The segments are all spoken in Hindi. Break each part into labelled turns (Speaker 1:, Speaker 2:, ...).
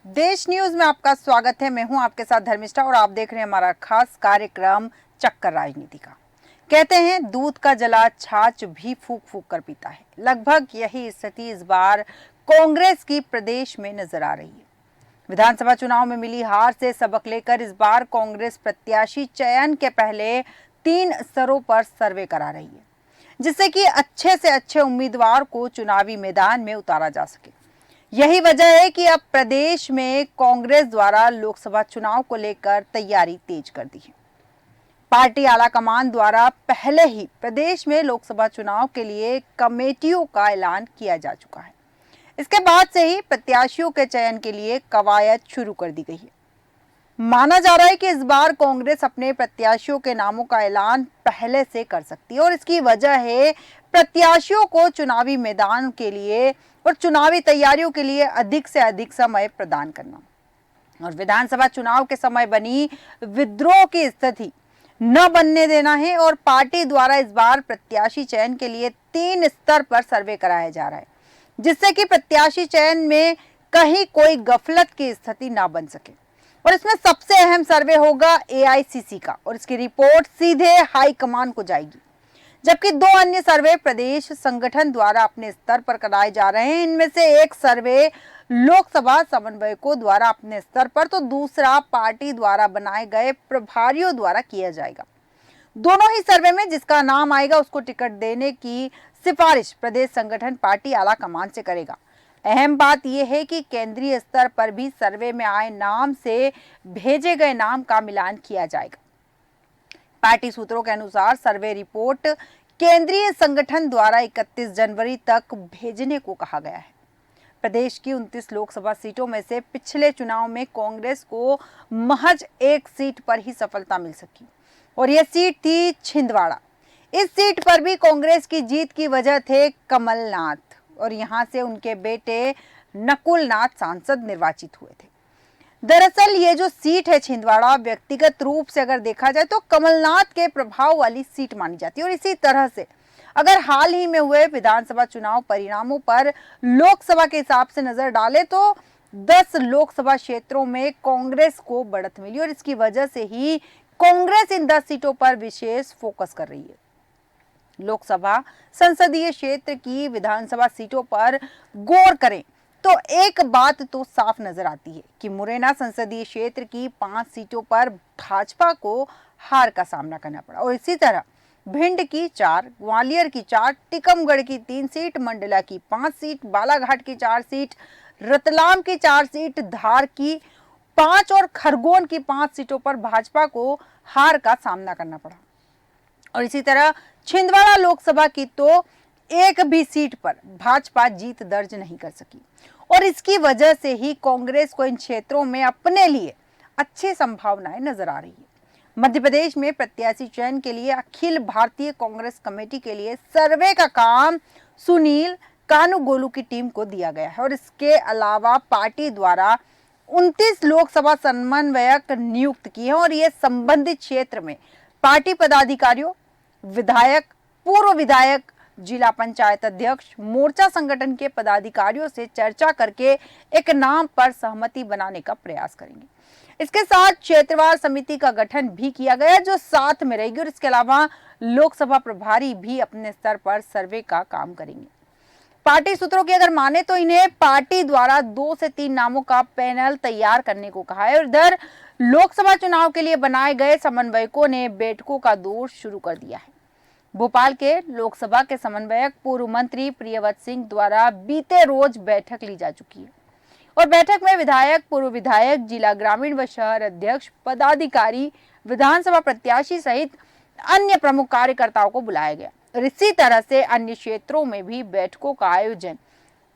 Speaker 1: देश न्यूज में आपका स्वागत है। मैं हूं आपके साथ धर्मिष्ठा और आप देख रहे हैं हमारा खास कार्यक्रम चक्कर राजनीति का। कहते हैं दूध का जला छाछ भी फूंक फूंक कर पीता है। लगभग यही स्थिति इस बार कांग्रेस की प्रदेश में नजर आ रही है। विधानसभा चुनाव में मिली हार से सबक लेकर इस बार कांग्रेस प्रत्याशी चयन के पहले 3 स्तरों पर सर्वे करा रही है, जिससे कि अच्छे से अच्छे उम्मीदवार को चुनावी मैदान में उतारा जा सके। यही वजह है कि अब प्रदेश में कांग्रेस द्वारा लोकसभा चुनाव को लेकर तैयारी तेज कर दी है। पार्टी आलाकमान द्वारा पहले ही प्रदेश में लोकसभा चुनाव के लिए कमेटियों का ऐलान किया जा चुका है। इसके बाद से ही प्रत्याशियों के चयन के लिए कवायद शुरू कर दी गई है। माना जा रहा है कि इस बार कांग्रेस अपने प्रत्याशियों के नामों का ऐलान पहले से कर सकती है और इसकी वजह है प्रत्याशियों को चुनावी मैदान के लिए और चुनावी तैयारियों के लिए अधिक से अधिक समय प्रदान करना और विधानसभा चुनाव के समय बनी विद्रोह की स्थिति न बनने देना है। और पार्टी द्वारा इस बार प्रत्याशी चयन के लिए 3 स्तर पर सर्वे कराया जा रहा है, जिससे कि प्रत्याशी चयन में कहीं कोई गफलत की स्थिति ना बन सके। और इसमें सबसे अहम सर्वे होगा एआईसीसी का और इसकी रिपोर्ट सीधे हाईकमान को जाएगी, जबकि 2 अन्य सर्वे प्रदेश संगठन द्वारा अपने स्तर पर कराए जा रहे हैं। इनमें से एक सर्वे लोकसभा समन्वयकों द्वारा अपने स्तर पर, तो दूसरा पार्टी द्वारा बनाए गए प्रभारियों द्वारा किया जाएगा। दोनों ही सर्वे में जिसका नाम आएगा उसको टिकट देने की सिफारिश प्रदेश संगठन पार्टी आलाकमान से करेगा। अहम बात यह है कि केंद्रीय स्तर पर भी सर्वे में आए नाम से भेजे गए नाम का मिलान किया जाएगा। पार्टी सूत्रों के अनुसार सर्वे रिपोर्ट केंद्रीय संगठन द्वारा 31 जनवरी तक भेजने को कहा गया है। प्रदेश की 29 लोकसभा सीटों में से पिछले चुनाव में कांग्रेस को महज 1 सीट पर ही सफलता मिल सकी और यह सीट थी छिंदवाड़ा। इस सीट पर भी कांग्रेस की जीत की वजह थे कमलनाथ और यहां से उनके बेटे नकुलनाथ सांसद निर्वाचित हुए थे। दरअसल ये जो सीट है छिंदवाड़ा, व्यक्तिगत रूप से अगर देखा जाए तो कमलनाथ के प्रभाव वाली सीट मानी जाती है। और इसी तरह से अगर हाल ही में हुए विधानसभा चुनाव परिणामों पर लोकसभा के हिसाब से नजर डाले तो 10 लोकसभा क्षेत्रों में कांग्रेस को बढ़त मिली और इसकी वजह से ही कांग्रेस इन 10 सीटों पर विशेष फोकस कर रही है। लोकसभा संसदीय क्षेत्र की विधानसभा सीटों पर गौर करें तो एक बात तो साफ नजर आती है कि मुरैना संसदीय क्षेत्र की 5 सीटों पर भाजपा को हार का सामना करना पड़ा और इसी तरह भिंड की 4, ग्वालियर की 4, टीकमगढ़ की 3 सीट, मंडला की 5 सीट, बालाघाट की 4 सीट, रतलाम की 4 सीट, धार की 5 और खरगोन की 5 सीटों पर भाजपा को हार का सामना करना पड़ा। और इसी तरह छिंदवाड़ा लोकसभा की तो एक भी सीट पर भाजपा जीत दर्ज नहीं कर सकी और इसकी वजह से ही कांग्रेस को इन क्षेत्रों में अपने लिए अच्छी संभावनाएं नजर आ रही है। मध्य प्रदेश में प्रत्याशी चयन के लिए अखिल भारतीय कांग्रेस कमेटी के लिए सर्वे का काम सुनील कानूगोलू की टीम को दिया गया है और इसके अलावा पार्टी द्वारा 29 लोकसभा समन्वयक नियुक्त किए हैं और ये संबंधित क्षेत्र में पार्टी पदाधिकारियों, विधायक, पूर्व विधायक, जिला पंचायत अध्यक्ष, मोर्चा संगठन के पदाधिकारियों से चर्चा करके एक नाम पर सहमति बनाने का प्रयास करेंगे। इसके साथ क्षेत्रवार समिति का गठन भी किया गया जो साथ में रहेगी और इसके अलावा लोकसभा प्रभारी भी अपने स्तर पर सर्वे का काम करेंगे। पार्टी सूत्रों की अगर माने तो इन्हें पार्टी द्वारा 2 से 3 नामों का पैनल तैयार करने को कहा है और इधर लोकसभा चुनाव के लिए बनाए गए समन्वयकों ने बैठकों का दौर शुरू कर दिया है। भोपाल के लोकसभा के समन्वयक पूर्व मंत्री प्रियव्रत सिंह द्वारा बीते रोज बैठक ली जा चुकी है और बैठक में विधायक, पूर्व विधायक, जिला ग्रामीण व शहर अध्यक्ष, पदाधिकारी, विधानसभा प्रत्याशी सहित अन्य प्रमुख कार्यकर्ताओं को बुलाया गया और इसी तरह से अन्य क्षेत्रों में भी बैठकों का आयोजन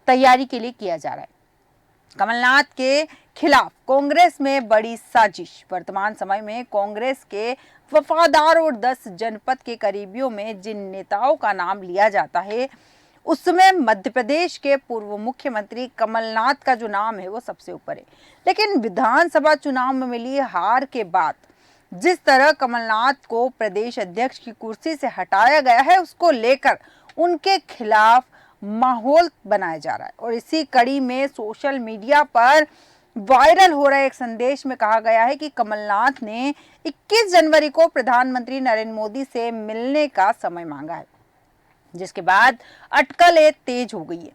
Speaker 1: तैयारी के लिए किया जा रहा है। कमलनाथ के खिलाफ कांग्रेस में बड़ी साजिश। वर्तमान समय में कांग्रेस के वफादार और 10 जनपद के करीबियों में जिन नेताओं का नाम लिया जाता है उसमें मध्य प्रदेश के पूर्व मुख्यमंत्री कमलनाथ का जो नाम है वो सबसे ऊपर है। लेकिन विधानसभा चुनाव में मिली हार के बाद जिस तरह कमलनाथ को प्रदेश अध्यक्ष की कुर्सी से हटाया गया है उसको लेकर उनके खिलाफ माहौल बनाया जा रहा है और इसी कड़ी में सोशल मीडिया पर वायरल हो रहे एक संदेश में कहा गया है कि कमलनाथ ने 21 जनवरी को प्रधानमंत्री नरेंद्र मोदी से मिलने का समय मांगा है, जिसके बाद अटकलें तेज हो गई है।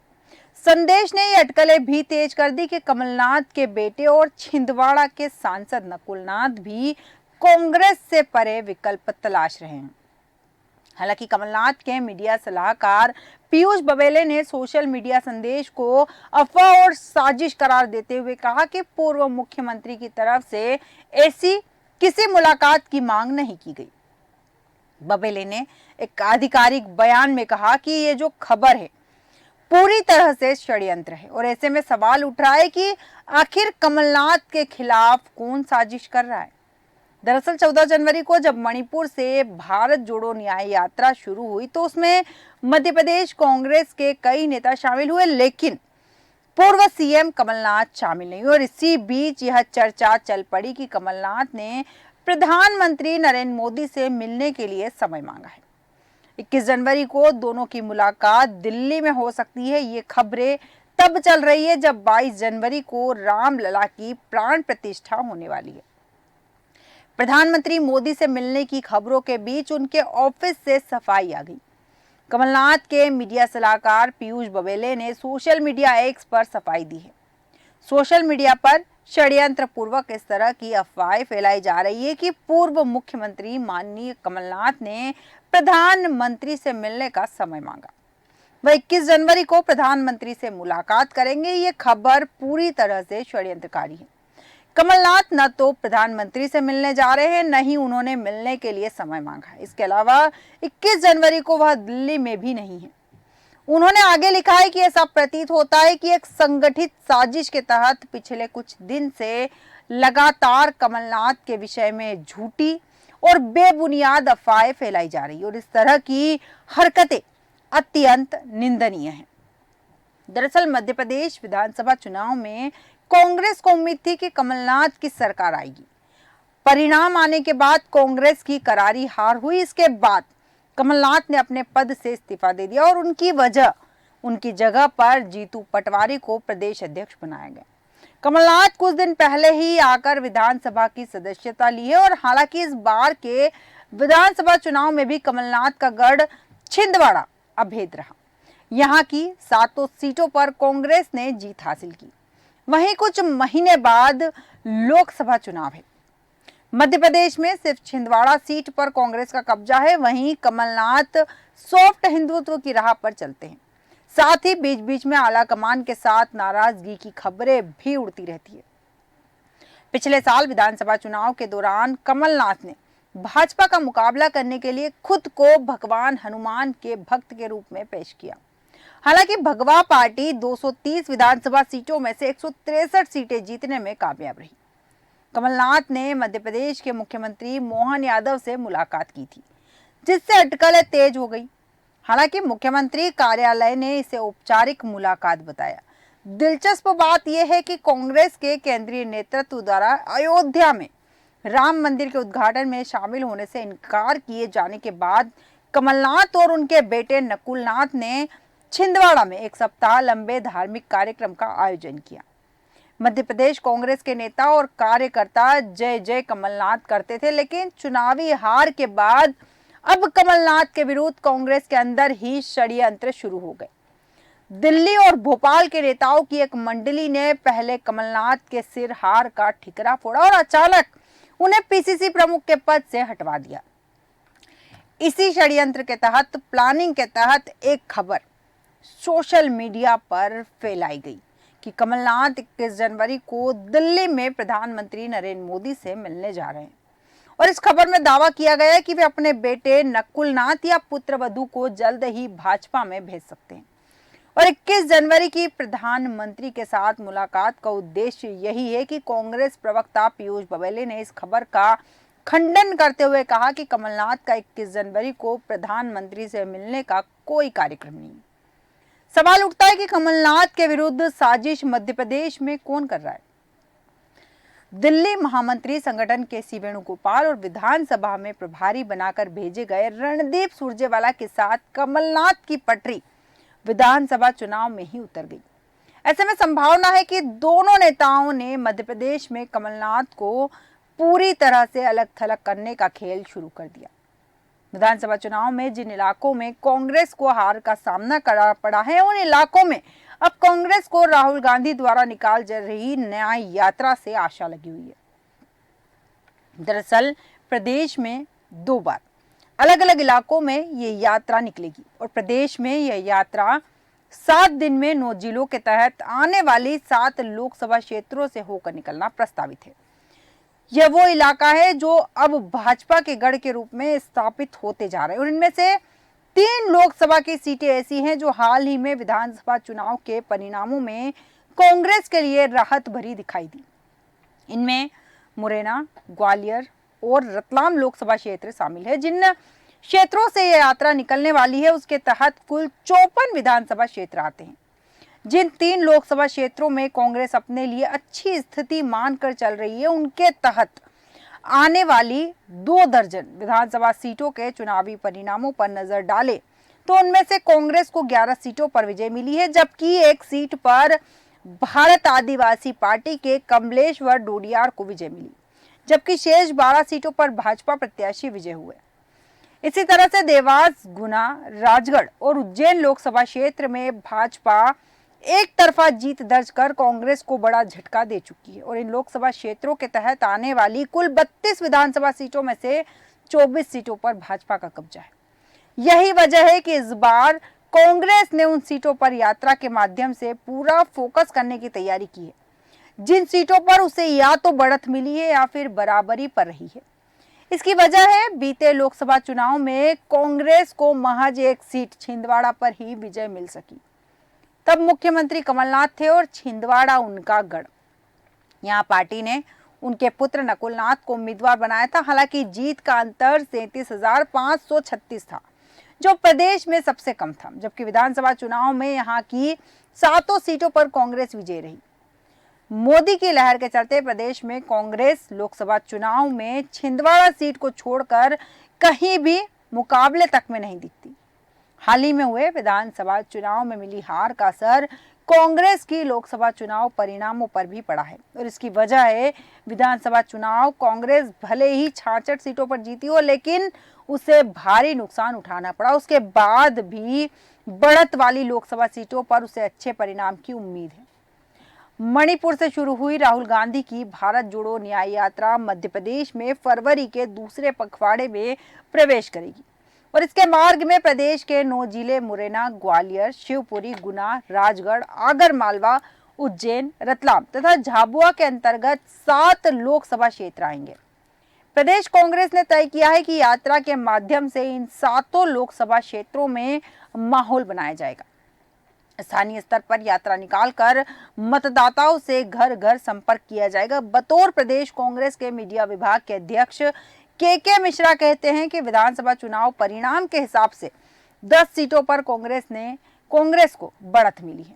Speaker 1: संदेश ने ये अटकलें भी तेज कर दी कि कमलनाथ के बेटे और छिंदवाड़ा के सांसद नकुलनाथ भी कांग्रेस से परे विकल्प तलाश रहे हैं। हालांकि कमलनाथ के मीडिया सलाहकार पीयूष बबेले ने सोशल मीडिया संदेश को अफवाह और साजिश करार देते हुए कहा कि पूर्व मुख्यमंत्री की तरफ से ऐसी किसी मुलाकात की मांग नहीं की गई। बबेले ने एक आधिकारिक बयान में कहा कि ये जो खबर है पूरी तरह से षड्यंत्र है और ऐसे में सवाल उठ रहा है कि आखिर कमलनाथ के खिलाफ कौन साजिश कर रहा है। दरअसल 14 जनवरी को जब मणिपुर से भारत जोड़ो न्याय यात्रा शुरू हुई तो उसमें मध्य प्रदेश कांग्रेस के कई नेता शामिल हुए, लेकिन पूर्व सीएम कमलनाथ शामिल नहीं। और इसी बीच यह चर्चा चल पड़ी कि कमलनाथ ने प्रधानमंत्री नरेंद्र मोदी से मिलने के लिए समय मांगा है। 21 जनवरी को दोनों की मुलाकात दिल्ली में हो सकती है। ये खबरें तब चल रही है जब 22 जनवरी को रामलला की प्राण प्रतिष्ठा होने वाली है। प्रधानमंत्री मोदी से मिलने की खबरों के बीच उनके ऑफिस से सफाई आ गई। कमलनाथ के मीडिया सलाहकार पीयूष बबेले ने सोशल मीडिया एक्स पर सफाई दी है। सोशल मीडिया पर षड्यंत्र पूर्वक इस तरह की अफवाहें फैलाई जा रही है कि पूर्व मुख्यमंत्री माननीय कमलनाथ ने प्रधानमंत्री से मिलने का समय मांगा। वह 21 जनवरी को प्रधानमंत्री से मुलाकात करेंगे। ये खबर पूरी तरह से षड्यंत्रकारी है। कमलनाथ न तो प्रधानमंत्री से मिलने जा रहे हैं, न ही उन्होंने मिलने के लिए समय मांगा है। इसके अलावा 21 जनवरी को वह दिल्ली में भी नहीं है। उन्होंने आगे लिखा है कि ऐसा प्रतीत होता है कि एक संगठित साजिश के तहत पिछले कुछ दिन से लगातार कमलनाथ के विषय में झूठी और बेबुनियाद अफवाहें फैलाई जा रही है और इस तरह की हरकतें अत्यंत निंदनीय हैं। दरअसल मध्य प्रदेश विधानसभा चुनाव में कांग्रेस को उम्मीद थी कि कमलनाथ की सरकार आएगी। परिणाम आने के बाद कांग्रेस की करारी हार हुई। इसके बाद कमलनाथ ने अपने पद से इस्तीफा दे दिया और उनकी जगह पर जीतू पटवारी को प्रदेश अध्यक्ष बनाया गया। कमलनाथ कुछ दिन पहले ही आकर विधानसभा की सदस्यता ली है और हालांकि इस बार के विधानसभा चुनाव में भी कमलनाथ का गढ़ छिंदवाड़ा अभेद रहा। यहाँ की 7 सीटों पर कांग्रेस ने जीत हासिल की। वहीं कुछ महीने बाद लोकसभा चुनाव है। मध्य प्रदेश में सिर्फ छिंदवाड़ा सीट पर कांग्रेस का कब्जा है। वहीं कमलनाथ सॉफ्ट हिंदुत्व की राह पर चलते हैं। साथ ही बीच बीच में आला कमान के साथ नाराजगी की खबरें भी उड़ती रहती है। पिछले साल विधानसभा चुनाव के दौरान कमलनाथ ने भाजपा का मुकाबला करने के लिए खुद को भगवान हनुमान के भक्त के रूप में पेश किया। हालांकि भगवा पार्टी 230 विधानसभा सीटों में से 163 सीटें जीतने में कामयाब रही। कमलनाथ ने मध्य प्रदेश के मुख्यमंत्री मोहन यादव से मुलाकात की थी, जिससे अटकलें तेज हो गई। हालांकि मुख्यमंत्री कार्यालय ने इसे औपचारिक मुलाकात बताया। दिलचस्प बात यह है कि कांग्रेस के केंद्रीय नेतृत्व द्वारा अयोध्या में राम मंदिर के उद्घाटन में शामिल होने से इनकार किए जाने के बाद कमलनाथ और उनके बेटे नकुलनाथ ने छिंदवाड़ा में एक सप्ताह लंबे धार्मिक कार्यक्रम का आयोजन किया। मध्य प्रदेश कांग्रेस के नेता और कार्यकर्ता जय जय कमलनाथ करते थे, लेकिन चुनावी हार के बाद अब कमलनाथ के विरुद्ध कांग्रेस के अंदर ही षड्यंत्र शुरू हो गए। दिल्ली और भोपाल के नेताओं की एक मंडली ने पहले कमलनाथ के सिर हार का ठिकरा फोड़ा और अचानक उन्हें पीसीसी प्रमुख के पद से हटवा दिया। इसी षड्यंत्र के तहत प्लानिंग के तहत एक खबर सोशल मीडिया पर फैलाई गई कि कमलनाथ 21 जनवरी को दिल्ली में प्रधानमंत्री नरेंद्र मोदी से मिलने जा रहे हैं और इस खबर में दावा किया गया है कि वे अपने बेटे नकुलनाथ या पुत्रवधू को जल्द ही भाजपा में भेज सकते हैं। और 21 जनवरी की प्रधानमंत्री के साथ मुलाकात का उद्देश्य यही है कि कांग्रेस प्रवक्ता पीयूष बबेले ने इस खबर का खंडन करते हुए कहा कि कमलनाथ का 21 जनवरी को प्रधानमंत्री से मिलने का कोई कार्यक्रम नहीं। सवाल उठता है कि कमलनाथ के विरुद्ध साजिश मध्य प्रदेश में कौन कर रहा है। दिल्ली महामंत्री संगठन के सी वेणुगोपाल और विधानसभा में प्रभारी बनाकर भेजे गए रणदीप सुरजेवाला के साथ कमलनाथ की पटरी विधानसभा चुनाव में ही उतर गई। ऐसे में संभावना है कि दोनों नेताओं ने मध्य प्रदेश में कमलनाथ को पूरी तरह से अलग थलग करने का खेल शुरू कर दिया। विधानसभा चुनाव में जिन इलाकों में कांग्रेस को हार का सामना करना पड़ा है, उन इलाकों में अब कांग्रेस को राहुल गांधी द्वारा निकाल जा रही न्याय यात्रा से आशा लगी हुई है। दरअसल प्रदेश में 2 बार अलग अलग इलाकों में ये यात्रा निकलेगी और प्रदेश में यह यात्रा 7 दिन में 9 जिलों के तहत आने वाली 7 लोकसभा क्षेत्रों से होकर निकलना प्रस्तावित है। यह वो इलाका है जो अब भाजपा के गढ़ के रूप में स्थापित होते जा रहे हैं और इनमें से 3 लोकसभा की सीटें ऐसी हैं जो हाल ही में विधानसभा चुनाव के परिणामों में कांग्रेस के लिए राहत भरी दिखाई दी। इनमें मुरैना, ग्वालियर और रतलाम लोकसभा क्षेत्र शामिल है। जिन क्षेत्रों से यह यात्रा निकलने वाली है उसके तहत कुल 54 विधानसभा क्षेत्र आते हैं। जिन 3 लोकसभा क्षेत्रों में कांग्रेस अपने लिए अच्छी स्थिति मानकर चल रही है, उनके तहत आने वाली 2 दर्जन विधानसभा सीटों के चुनावी परिणामों पर नजर डाले तो उनमें से कांग्रेस को 11 सीटों पर विजय मिली है, जबकि 1 सीट पर भारत आदिवासी पार्टी के कमलेश्वर डोडियार को विजय मिली, जबकि शेष 12 सीटों पर भाजपा प्रत्याशी विजय हुए। इसी तरह से देवास, गुना, राजगढ़ और उज्जैन लोकसभा क्षेत्र में भाजपा एक तरफा जीत दर्ज कर कांग्रेस को बड़ा झटका दे चुकी है और इन लोकसभा क्षेत्रों के तहत आने वाली कुल 32 विधानसभा सीटों में से 24 सीटों पर भाजपा का कब्जा है। यही वजह है कि इस बार कांग्रेस ने उन सीटों पर यात्रा के माध्यम से पूरा फोकस करने की तैयारी की है जिन सीटों पर उसे या तो बढ़त मिली है या फिर बराबरी पर रही है। इसकी वजह है बीते लोकसभा चुनाव में कांग्रेस को महज 1 सीट छिंदवाड़ा पर ही विजय मिल सकी। तब मुख्यमंत्री कमलनाथ थे और छिंदवाड़ा उनका गढ़। यहाँ पार्टी ने उनके पुत्र नकुलनाथ को उम्मीदवार बनाया था। हालांकि जीत का अंतर 37,536 था, जो प्रदेश में सबसे कम था, जबकि विधानसभा चुनाव में यहाँ की 7 सीटों पर कांग्रेस विजयी रही। मोदी की लहर के चलते प्रदेश में कांग्रेस लोकसभा चुनाव में छिंदवाड़ा सीट को छोड़कर कहीं भी मुकाबले तक में नहीं दिखती। हाल ही में हुए विधानसभा चुनाव में मिली हार का असर कांग्रेस की लोकसभा चुनाव परिणामों पर भी पड़ा है और इसकी वजह है विधानसभा चुनाव कांग्रेस भले ही 66 सीटों पर जीती हो, लेकिन उसे भारी नुकसान उठाना पड़ा। उसके बाद भी बढ़त वाली लोकसभा सीटों पर उसे अच्छे परिणाम की उम्मीद है। मणिपुर से शुरू हुई राहुल गांधी की भारत जोड़ो न्याय यात्रा मध्य प्रदेश में फरवरी के दूसरे पखवाड़े में प्रवेश करेगी और इसके मार्ग में प्रदेश के 9 जिले मुरैना, ग्वालियर, शिवपुरी, गुना, राजगढ़, आगर मालवा, उज्जैन, रतलाम तथा झाबुआ के अंतर्गत 7 लोकसभा क्षेत्र आएंगे। प्रदेश कांग्रेस ने तय किया है कि यात्रा के माध्यम से इन 7 लोकसभा क्षेत्रों में माहौल बनाया जाएगा। स्थानीय स्तर पर यात्रा निकालकर मतदाताओं से घर घर संपर्क किया जाएगा। बतौर प्रदेश कांग्रेस के मीडिया विभाग के अध्यक्ष के मिश्रा कहते हैं कि विधानसभा चुनाव परिणाम के हिसाब से 10 सीटों पर कांग्रेस को बढ़त मिली है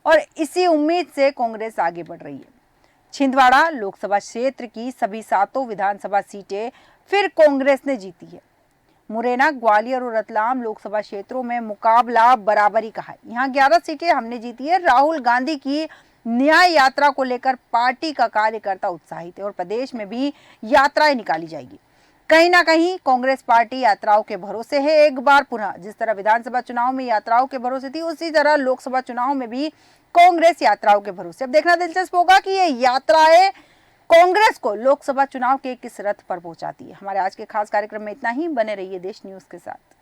Speaker 1: और इसी उम्मीद से कांग्रेस आगे बढ़ रही है। छिंदवाड़ा लोकसभा क्षेत्र की सभी 7 विधानसभा सीटें फिर कांग्रेस ने जीती है। मुरैना, ग्वालियर और रतलाम लोकसभा क्षेत्रों में मुकाबला बराबरी का है। यहाँ 11 सीटें हमने जीती है। राहुल गांधी की न्याय यात्रा को लेकर पार्टी का कार्यकर्ता उत्साहित है और प्रदेश में भी यात्राएं निकाली जाएगी। कहीं ना कहीं कांग्रेस पार्टी यात्राओं के भरोसे है। एक बार पुनः जिस तरह विधानसभा चुनाव में यात्राओं के भरोसे थी, उसी तरह लोकसभा चुनाव में भी कांग्रेस यात्राओं के भरोसे। अब देखना दिलचस्प होगा कि ये यात्राएं कांग्रेस को लोकसभा चुनाव के किस रथ पर पहुंचाती है। हमारे आज के खास कार्यक्रम में इतना ही। बने रहिए देश न्यूज के साथ।